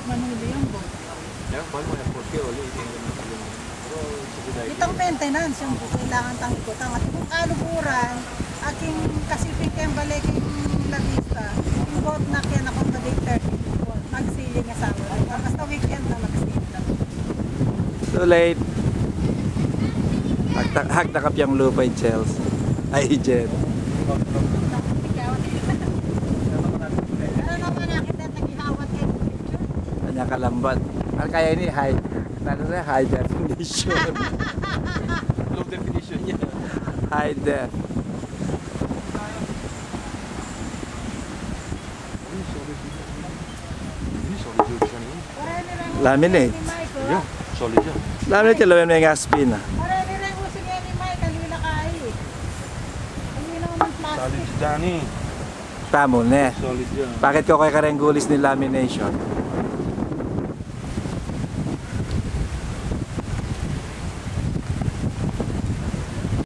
manuli yung boat. Itong maintenance yung kailangan tang ikutan. At kung kaluburan, aking kasipin kayong balik yung labista, yung boat na kaya accommodate 30 people. Mag-sailing asawa. Basta weekend na mag-sailing lang. Too late. Hagtakap yung lupay, Chels. Ay, Jen. Ano naman nakita nag-ihawat kayo? Kanya kalambat. Ano kaya ini? High. Ano na? High definition. Low definition niya. High def. Laminate. Yeah, solid yan. Laminate yung lamin may ngaspin na. Marami rin uso niya ni Mike, kalila kayo eh. Hindi naman plastic. Solid si Johnny. Tamo na. Solid yan. Bakit ko kay karenggulis ni lamination?